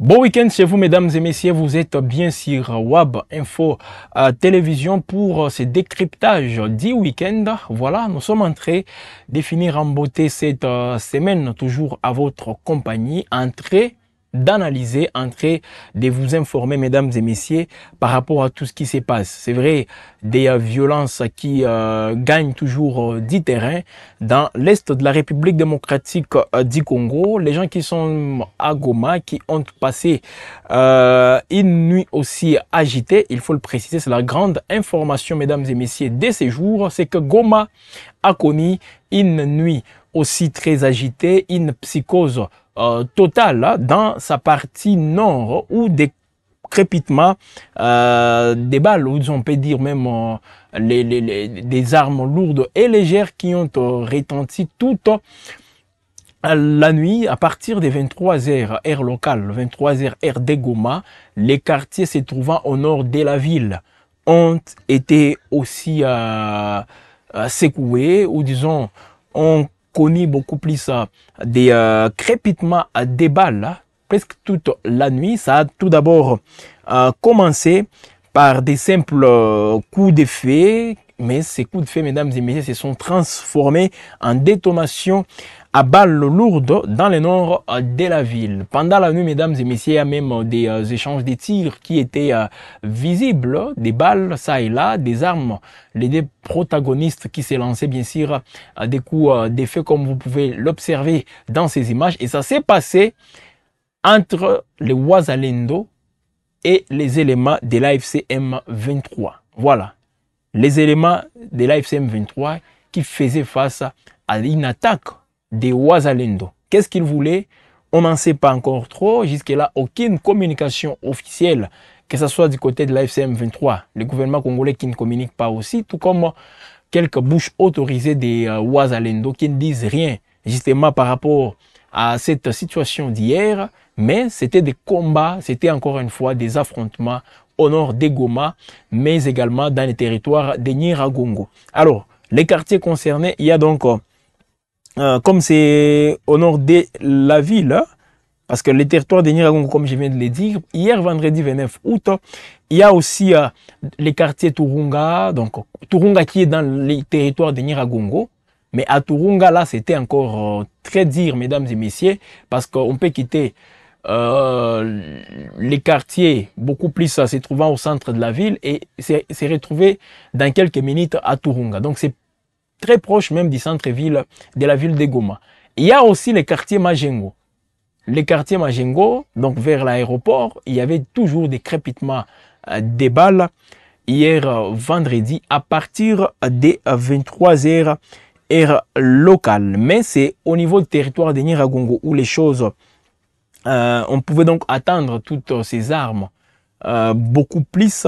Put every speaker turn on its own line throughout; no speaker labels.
Bon week-end chez vous, mesdames et messieurs. Vous êtes bien sur WAB Info Télévision pour ce décryptage du week-end. Voilà, nous sommes en train de finir en beauté cette semaine, toujours à votre compagnie, en train d'analyser, en train de vous informer, mesdames et messieurs, par rapport à tout ce qui se passe. C'est vrai, des violences qui gagnent toujours du terrain dans l'est de la République démocratique du Congo. Les gens qui sont à Goma, qui ont passé une nuit aussi agitée, il faut le préciser, c'est la grande information, mesdames et messieurs, de ces jours, c'est que Goma a connu une nuit aussi très agitée, une psychose totale dans sa partie nord où des crépitements, des balles, ou on peut dire même des armes lourdes et légères qui ont retenti toute la nuit à partir des 23h heure locale, 23h heure de Goma. Les quartiers se trouvant au nord de la ville ont été aussi secoués, ou disons ont connu beaucoup plus des crépitements des balles presque toute la nuit. Ça a tout d'abord commencé par des simples coups de feu, mais ces coups de feu, mesdames et messieurs, se sont transformés en détonation à balles lourdes dans le nord de la ville. Pendant la nuit, mesdames et messieurs, il y a même des échanges de tirs qui étaient visibles, des balles, ça et là, des armes, les deux protagonistes qui s'est lancé bien sûr des coups d'effet comme vous pouvez l'observer dans ces images. Et ça s'est passé entre les Wazalendo et les éléments de l'AFC M23. Voilà, les éléments de l'AFC M23 qui faisaient face à une attaque des Wazalendo. Qu'est-ce qu'ils voulaient? On n'en sait pas encore trop. Jusque-là, aucune communication officielle, que ce soit du côté de l'AFC M23, le gouvernement congolais qui ne communique pas aussi, tout comme quelques bouches autorisées des Wazalendo qui ne disent rien justement par rapport à cette situation d'hier. Mais c'était des combats, c'était encore une fois des affrontements au nord de Goma, mais également dans les territoires de Nyiragongo. Alors, les quartiers concernés, il y a donc comme c'est au nord de la ville, parce que le territoire de Nyiragongo, comme je viens de le dire, hier vendredi 29 août, il y a aussi les quartiers Turunga, donc Turunga qui est dans les territoires de Nyiragongo, mais à Turunga, là, c'était encore très dur, mesdames et messieurs, parce qu'on peut quitter les quartiers beaucoup plus se trouvant au centre de la ville et s'est retrouvé dans quelques minutes à Turunga. Donc c'est très proche même du centre-ville de la ville de Goma. Il y a aussi les quartiers Majengo. Les quartiers Majengo, donc vers l'aéroport, il y avait toujours des crépitements des balles hier vendredi à partir des 23h heure locale. Mais c'est au niveau du territoire de Nyiragongo où les choses, on pouvait donc attendre toutes ces armes beaucoup plus.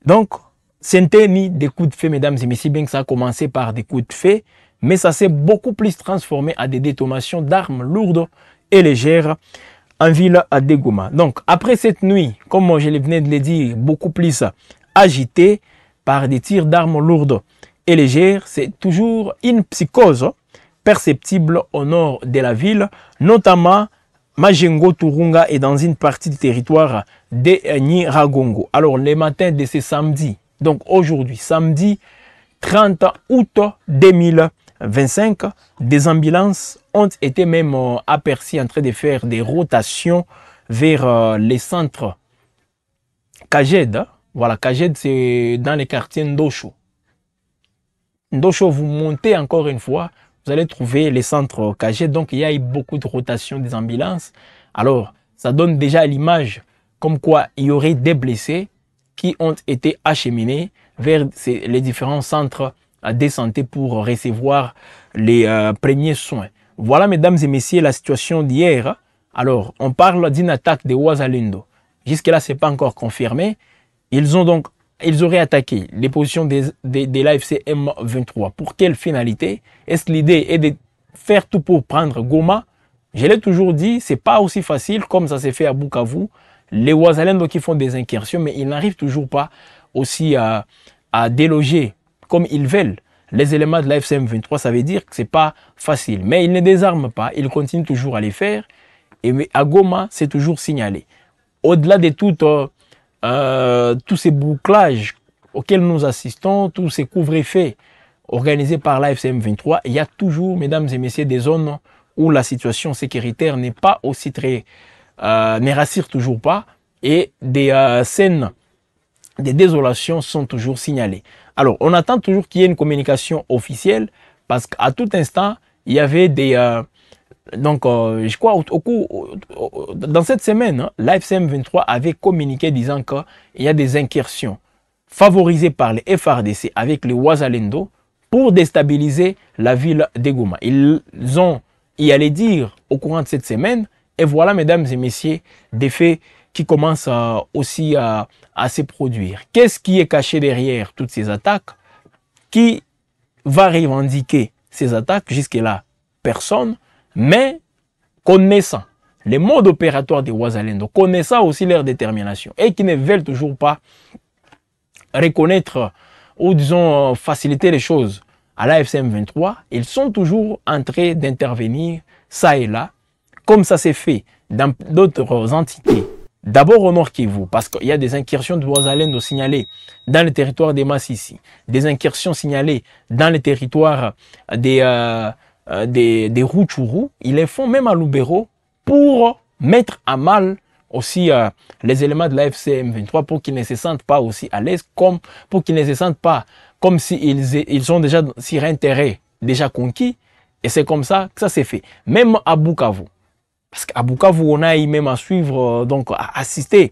Donc, ce n'était ni des coups de feu, mesdames et messieurs, bien que ça a commencé par des coups de feu, mais ça s'est beaucoup plus transformé à des détonations d'armes lourdes et légères en ville de Goma. Donc, après cette nuit, comme je venais de le dire, beaucoup plus agitée par des tirs d'armes lourdes et légères, c'est toujours une psychose perceptible au nord de la ville, notamment Majengo Turunga est dans une partie du territoire de Nyiragongo. Alors, les matins de ce samedi, donc aujourd'hui, samedi 30 août 2025, des ambulances ont été même aperçues en train de faire des rotations vers les centres Kaged. Voilà, Kaged, c'est dans les quartiers Ndosho. Ndosho, vous montez encore une fois, vous allez trouver les centres Kaged. Donc, il y a eu beaucoup de rotation des ambulances. Alors, ça donne déjà l'image comme quoi il y aurait des blessés qui ont été acheminés vers les différents centres de santé pour recevoir les premiers soins. Voilà, mesdames et messieurs, la situation d'hier. Alors, on parle d'une attaque des Wazalendo. Jusque-là, ce n'est pas encore confirmé. Ils auraient attaqué les positions de l'AFC M23. Pour quelle finalité? Est-ce que l'idée est de faire tout pour prendre Goma? Je l'ai toujours dit, ce n'est pas aussi facile comme ça s'est fait à Bukavu. Les Wazalendo qui font des incursions, mais ils n'arrivent toujours pas aussi à déloger comme ils veulent les éléments de l'AFC M23. Ça veut dire que ce n'est pas facile. Mais ils ne désarment pas, ils continuent toujours à les faire. Et à Goma, c'est toujours signalé. Au-delà de tous ces bouclages auxquels nous assistons, tous ces couvre-feux organisés par l'AFCM 23, il y a toujours, mesdames et messieurs, des zones où la situation sécuritaire n'est pas aussi très... ne rassure toujours pas, et des scènes de désolation sont toujours signalées. Alors, on attend toujours qu'il y ait une communication officielle, parce qu'à tout instant, il y avait des... je crois, dans cette semaine, hein, l'AFCM 23 avait communiqué disant qu'il y a des incursions favorisées par les FRDC avec les Wazalendo pour déstabiliser la ville de Goma. Ils ont y allé dire au courant de cette semaine, et voilà, mesdames et messieurs, des faits qui commencent aussi à se produire. Qu'est-ce qui est caché derrière toutes ces attaques? Qui va revendiquer ces attaques? Jusque-là, personne. Mais connaissant les modes opératoires des Wazalendo, connaissant aussi leur détermination, et qui ne veulent toujours pas reconnaître ou disons faciliter les choses à l'AFCM 23, ils sont toujours en train d'intervenir ça et là, comme ça s'est fait dans d'autres entités. D'abord au Nord Kivu, parce qu'il y a des incursions de Wazalendo signalées dans le territoire des Massissi, des incursions signalées dans le territoire des Rutshuru. Ils les font même à Lubero pour mettre à mal aussi les éléments de la FCM 23 pour qu'ils ne se sentent pas aussi à l'aise, comme pour qu'ils ne se sentent pas comme s'ils sont déjà sur un terrain déjà conquis. Et c'est comme ça que ça s'est fait. Même à Bukavu. Parce qu'à Bukavu, on a eu même à suivre, donc à assister.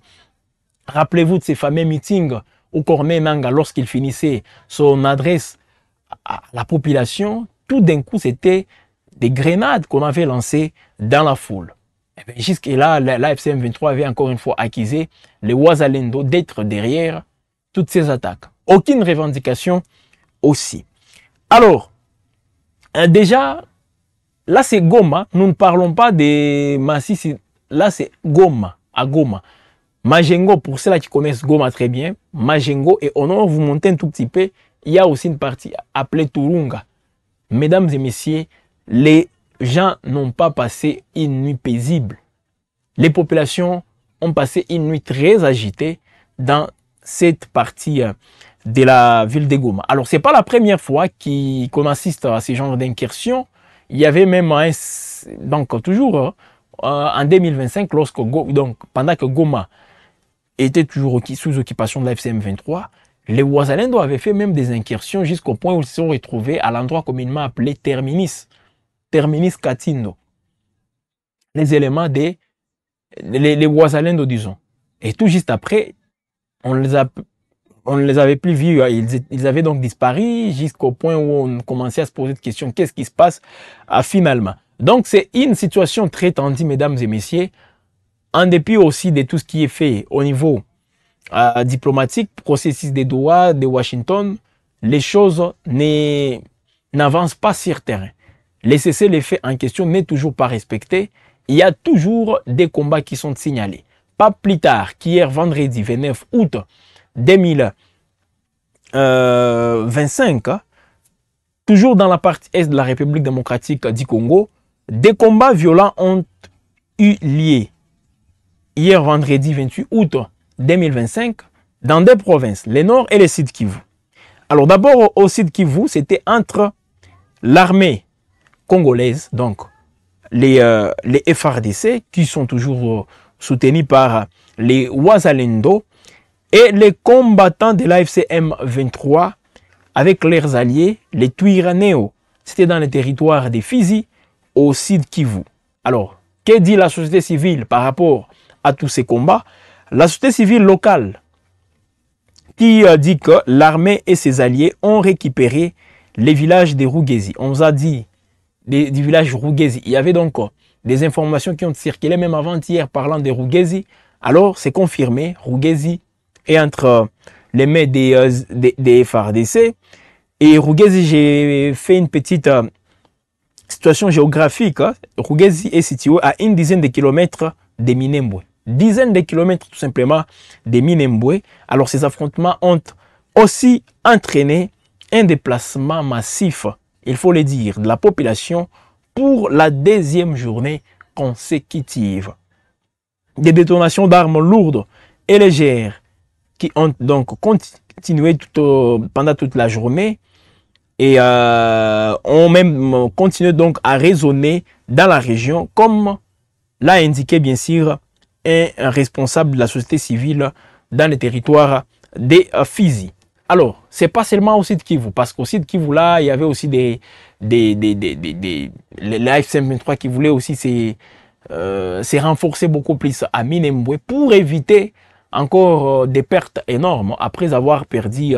Rappelez-vous de ces fameux meetings où Corneille Nangaa, lorsqu'il finissait son adresse à la population, tout d'un coup, c'était des grenades qu'on avait lancées dans la foule. Jusque-là, l'AFCM 23 avait encore une fois accusé les Wazalendo d'être derrière toutes ces attaques. Aucune revendication aussi. Alors, déjà, là c'est Goma, nous ne parlons pas de Massissi, là c'est Goma, à Goma. Majengo, pour ceux qui connaissent Goma très bien, Majengo, et au nord, vous montez un tout petit peu, il y a aussi une partie appelée Turunga. Mesdames et messieurs, les gens n'ont pas passé une nuit paisible. Les populations ont passé une nuit très agitée dans cette partie de la ville de Goma. Alors, ce n'est pas la première fois qu'on assiste à ce genre d'incursion. Il y avait même donc toujours en 2025, pendant que Goma était toujours sous occupation de la FCM 23, les Wazalendo avaient fait même des incursions jusqu'au point où ils se sont retrouvés à l'endroit communément appelé Terminus Katindo. Les éléments des les Wazalendo, disons. Et tout juste après, on ne les avait plus vus. Ils avaient donc disparu jusqu'au point où on commençait à se poser des questions. Qu'est-ce qui se passe finalement? Donc, c'est une situation très tendue, mesdames et messieurs, en dépit aussi de tout ce qui est fait au niveau diplomatique, processus de Doha, de Washington, les choses n'avancent pas sur terrain. Les cessez-le-feu en question n'est toujours pas respecté. Il y a toujours des combats qui sont signalés. Pas plus tard qu'hier, vendredi 29 août 2025, toujours dans la partie est de la République démocratique du Congo, des combats violents ont eu lieu. Hier, vendredi 28 août 2025, dans des provinces, le Nord et le Sud Kivu. Alors d'abord, au Sud Kivu, c'était entre l'armée congolaise, donc les FRDC, qui sont toujours soutenus par les Wazalendo, et les combattants de l'AFCM 23 avec leurs alliés, les Twirwaneho. C'était dans le territoire des Fizi, au Sud Kivu. Alors, que dit la société civile par rapport à tous ces combats? La société civile locale qui dit que l'armée et ses alliés ont récupéré les villages de Rugezi. On vous a dit du village Rugezi. Il y avait donc des informations qui ont circulé même avant-hier parlant de Rugezi. Alors, c'est confirmé, Rugezi est entre les mains des FARDC. Et Rugezi, j'ai fait une petite situation géographique. Rugezi est situé à une dizaine de kilomètres de Minembwe. Dizaines de kilomètres tout simplement de Minembwe. Alors, ces affrontements ont aussi entraîné un déplacement massif, il faut le dire, de la population pour la deuxième journée consécutives. Des détonations d'armes lourdes et légères qui ont donc continué pendant toute la journée et ont même continué donc à résonner dans la région, comme l'a indiqué bien sûr un responsable de la société civile dans le territoire des Fizi. Alors, c'est pas seulement au site Kivu, parce qu'au site Kivu là, il y avait aussi les AFC/M23 qui voulaient aussi se renforcer beaucoup plus à Minembwe pour éviter encore des pertes énormes après avoir perdu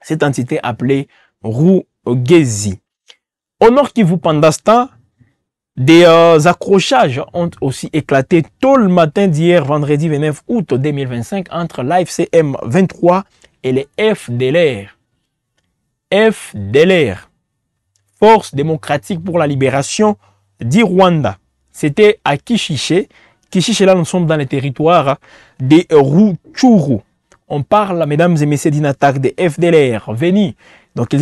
cette entité appelée Rugezi. Au nord Kivu, pendant ce temps, des accrochages ont aussi éclaté tôt le matin d'hier, vendredi 29 août 2025, entre l'AFC M23 et les FDLR. FDLR, Force démocratique pour la libération du Rwanda. C'était à Kishishe. Kishishe, là, nous sommes dans le territoire des Rutshuru. On parle, mesdames et messieurs, d'une attaque des FDLR venus. Donc,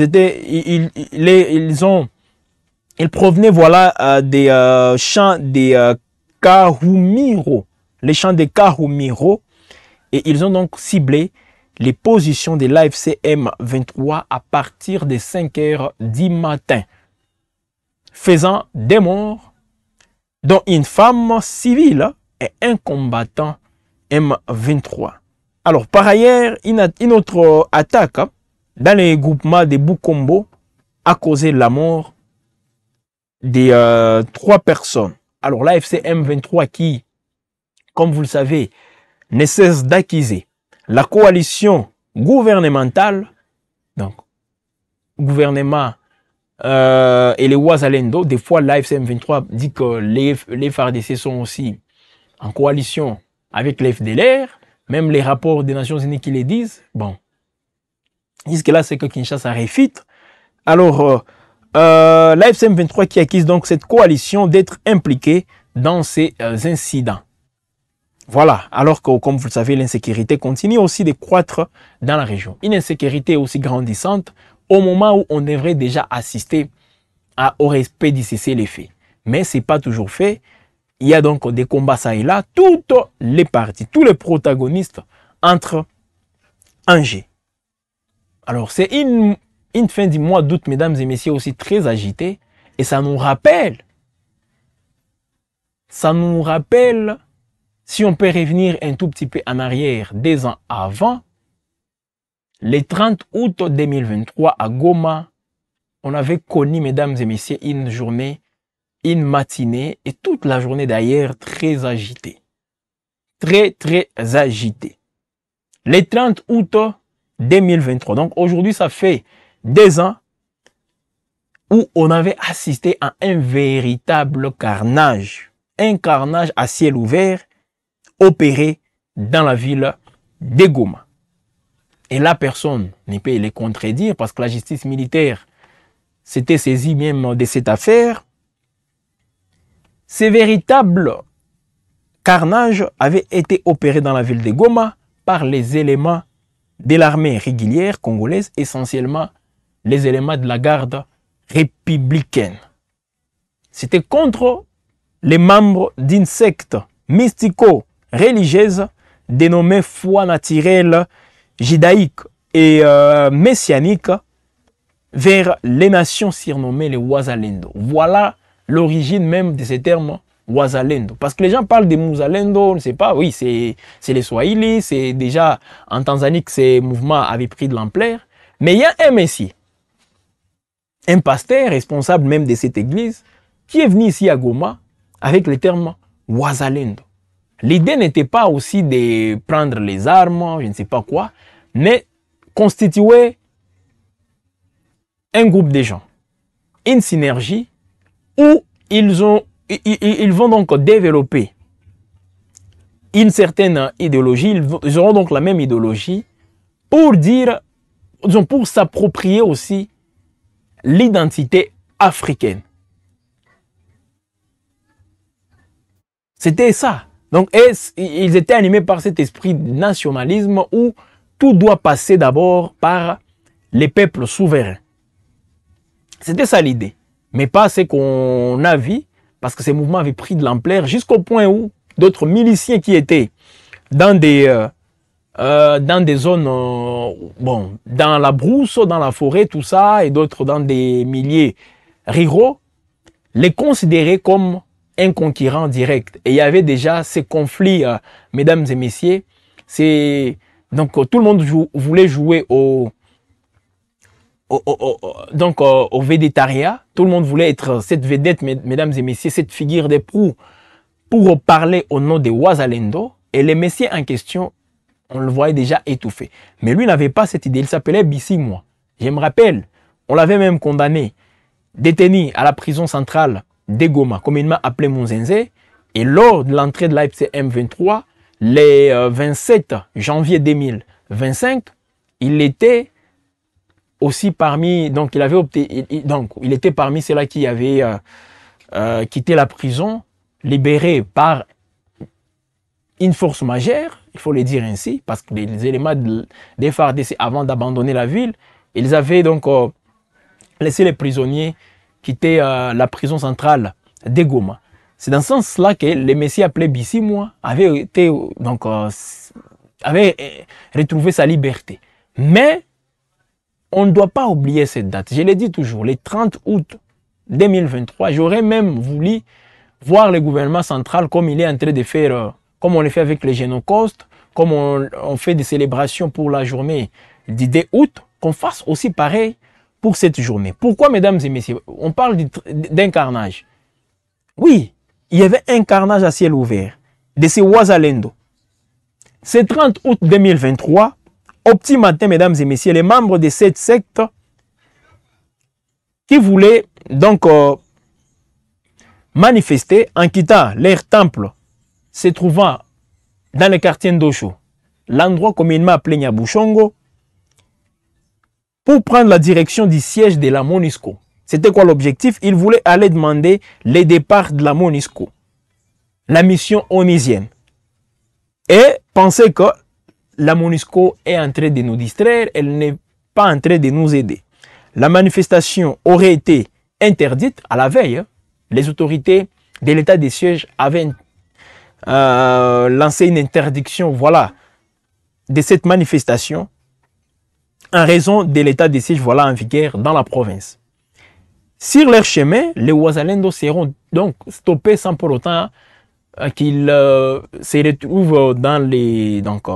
ils provenaient, voilà, des champs des Kahumiro. Les champs des Kahumiro. Et ils ont donc ciblé les positions de l'AFC M23 à partir de 5 h du matin, faisant des morts, dont une femme civile et un combattant M23. Alors, par ailleurs, une autre attaque dans les groupements de Bukombo a causé la mort de 3 personnes. Alors, l'AFC M23 qui, comme vous le savez, ne cesse d'accuser la coalition gouvernementale, donc gouvernement et les Wazalendo. Des fois, l'AFC M23 dit que les FARDC sont aussi en coalition avec les FDLR, même les rapports des Nations Unies qui les disent. Bon, jusque-là, c'est que Kinshasa réfute. Alors, l'AFC M23 qui accuse donc cette coalition d'être impliquée dans ces incidents. Voilà, alors que, comme vous le savez, l'insécurité continue aussi de croître dans la région. Une insécurité aussi grandissante au moment où on devrait déjà assister au respect du cessez-le-feu. Mais ce n'est pas toujours fait. Il y a donc des combats ça et là. Toutes les parties, tous les protagonistes entrent en jeu. Alors, c'est une fin du mois d'août, mesdames et messieurs, aussi très agitée. Et ça nous rappelle, si on peut revenir un tout petit peu en arrière, 2 ans avant, le 30 août 2023 à Goma, on avait connu, mesdames et messieurs, une journée, une matinée et toute la journée d'ailleurs très agitée. Très, très agitée. Le 30 août 2023. Donc aujourd'hui, ça fait 2 ans où on avait assisté à un véritable carnage. Un carnage à ciel ouvert opéré dans la ville de Goma. Et là, personne ne peut les contredire parce que la justice militaire s'était saisie même de cette affaire. Ces véritables carnages avaient été opérés dans la ville de Goma par les éléments de l'armée régulière congolaise, essentiellement les éléments de la garde républicaine. C'était contre les membres d'une secte mystico-religieuse dénommée foi naturelle, judaïque et messianique vers les nations surnommées les Wazalendo. Voilà l'origine même de ces termes Wazalendo. Parce que les gens parlent de Muzalendo, on ne sait pas, oui, c'est les Swahili, c'est déjà en Tanzanie que ces mouvements avaient pris de l'ampleur. Mais il y a un messie, un pasteur responsable même de cette église, qui est venu ici à Goma avec le terme Wazalendo. L'idée n'était pas aussi de prendre les armes, je ne sais pas quoi, mais constituer un groupe de gens, une synergie où ils vont donc développer une certaine idéologie, ils auront donc la même idéologie pour dire, pour s'approprier aussi l'identité africaine. C'était ça. Donc, ils étaient animés par cet esprit de nationalisme où tout doit passer d'abord par les peuples souverains. C'était ça l'idée. Mais pas ce qu'on a vu parce que ces mouvements avaient pris de l'ampleur jusqu'au point où d'autres miliciens qui étaient dans des zones, bon, dans la brousse, dans la forêt, tout ça, et d'autres dans des milieux ruraux, les considéraient comme un concurrent direct. Et il y avait déjà ces conflits, mesdames et messieurs. Donc tout le monde voulait jouer au végétariat. Tout le monde voulait être cette vedette, mesdames et messieurs, cette figure de proue pour parler au nom de Wazalendo. Et les messieurs en question, on le voyait déjà étouffé. Mais lui n'avait pas cette idée. Il s'appelait Bisimwa. Je me rappelle, on l'avait même condamné, détenu à la prison centrale de Goma, communément appelé Munzenze. Et lors de l'entrée de l'AFC M23, le 27 janvier 2025, il était aussi parmi, donc il avait opté, donc il était parmi ceux-là qui avaient quitté la prison, libéré par une force majeure, il faut le dire ainsi, parce que les éléments des FARDC, avant d'abandonner la ville, ils avaient donc laissé les prisonniers quitter la prison centrale de Goma. C'est dans ce sens-là que les messieurs appelés Bisimwa avaient été, donc, avait retrouvé sa liberté. Mais on ne doit pas oublier cette date. Je l'ai dit toujours, le 30 août 2023, j'aurais même voulu voir le gouvernement central comme il est en train de faire, comme on le fait avec les génocaustes, comme on fait des célébrations pour la journée du 2 août, qu'on fasse aussi pareil pour cette journée. Pourquoi, mesdames et messieurs, on parle d'un carnage? Oui, il y avait un carnage à ciel ouvert de ces Wazalendo. C'est 30 août 2023, au petit matin, mesdames et messieurs, les membres de cette secte qui voulaient donc manifester en quittant leur temple se trouvant dans le quartier d'Osho, l'endroit communément appelé Nyabushongo, pour prendre la direction du siège de la MONUSCO. C'était quoi l'objectif? Ils voulaient aller demander le départ de la MONUSCO, la mission onusienne, et penser que la MONUSCO est en train de nous distraire, elle n'est pas en train de nous aider. La manifestation aurait été interdite à la veille. Les autorités de l'état de siège avaient lancé une interdiction, voilà, de cette manifestation en raison de l'état de siège, voilà, en vigueur dans la province. Sur leur chemin, les Wazalendo seront donc stoppés sans pour autant qu'ils se retrouvent dans les, donc,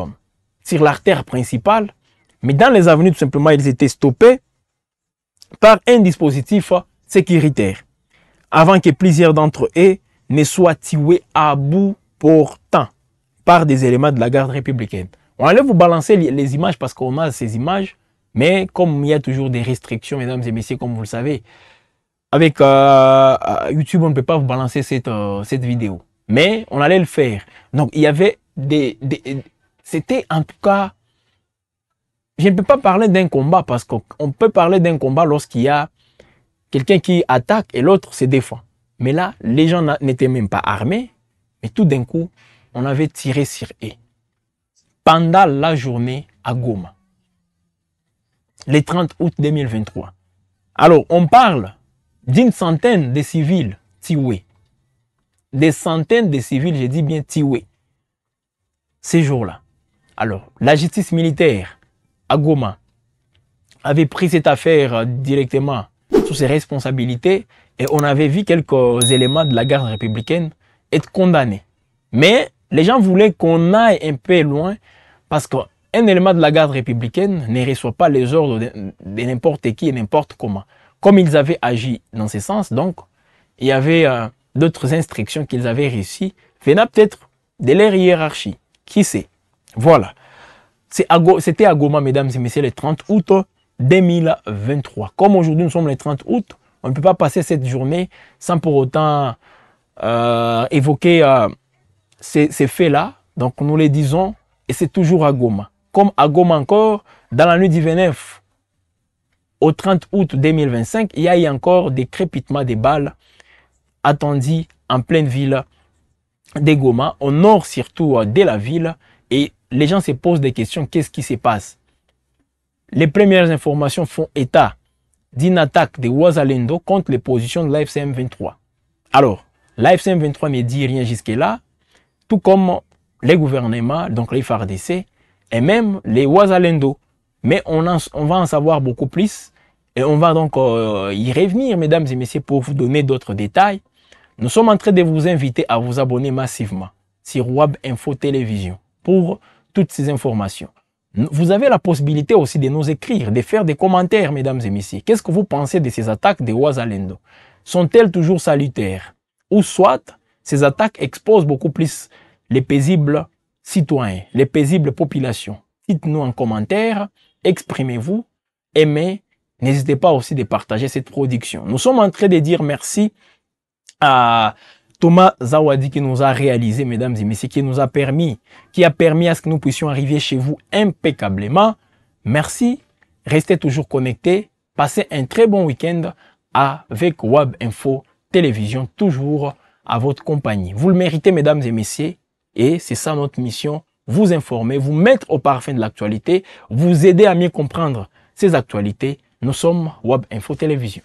sur l'artère principale, mais dans les avenues, tout simplement, ils étaient stoppés par un dispositif sécuritaire, avant que plusieurs d'entre eux ne soient tués à bout portant par des éléments de la garde républicaine. On allait vous balancer les images parce qu'on a ces images, mais comme il y a toujours des restrictions, mesdames et messieurs, comme vous le savez, avec YouTube, on ne peut pas vous balancer cette vidéo. Mais on allait le faire. Donc, il y avait c'était en tout cas... Je ne peux pas parler d'un combat parce qu'on peut parler d'un combat lorsqu'il y a quelqu'un qui attaque et l'autre se défend. Mais là, les gens n'étaient même pas armés. Mais tout d'un coup, on avait tiré sur eux. Pendant la journée à Goma. Le 30 août 2023. Alors, on parle d'une centaine de civils tués. Des centaines de civils, je dis bien tués. Ces jours-là. Alors, la justice militaire à Goma avait pris cette affaire directement sous ses responsabilités et on avait vu quelques éléments de la garde républicaine être condamnés. Mais les gens voulaient qu'on aille un peu loin parce qu'un élément de la garde républicaine ne reçoit pas les ordres de n'importe qui et n'importe comment. Comme ils avaient agi dans ce sens, donc, il y avait d'autres instructions qu'ils avaient reçues venant peut-être de leur hiérarchie. Qui sait? Voilà. C'était à Goma, mesdames et messieurs, le 30 août 2023. Comme aujourd'hui, nous sommes le 30 août, on ne peut pas passer cette journée sans pour autant évoquer ces faits-là. Donc, nous les disons, et c'est toujours à Goma. Comme à Goma encore, dans la nuit du 29 au 30 août 2025, il y a eu encore des crépitements de balles attendus en pleine ville de Goma, au nord surtout de la ville, et les gens se posent des questions, qu'est-ce qui se passe? Les premières informations font état d'une attaque de Wazalendo contre les positions de l'AFC M23. Alors, l'AFC M23 ne dit rien jusque-là, tout comme les gouvernements, donc les FARDC, et même les Wazalendo. Mais on va en savoir beaucoup plus, et on va donc y revenir, mesdames et messieurs, pour vous donner d'autres détails. Nous sommes en train de vous inviter à vous abonner massivement sur WAB Info Télévision pour toutes ces informations. Vous avez la possibilité aussi de nous écrire, de faire des commentaires, mesdames et messieurs. Qu'est-ce que vous pensez de ces attaques de Wazalendo? Sont-elles toujours salutaires? Ou soit, ces attaques exposent beaucoup plus les paisibles citoyens, les paisibles populations? Dites-nous en commentaire, exprimez-vous, aimez. N'hésitez pas aussi de partager cette production. Nous sommes en train de dire merci à Thomas Zawadi qui nous a réalisé, mesdames et messieurs, qui a permis à ce que nous puissions arriver chez vous impeccablement. Merci, restez toujours connectés, passez un très bon week-end avec WAB Info Télévision, toujours à votre compagnie. Vous le méritez, mesdames et messieurs, et c'est ça notre mission, vous informer, vous mettre au parfum de l'actualité, vous aider à mieux comprendre ces actualités. Nous sommes WAB Info Télévision.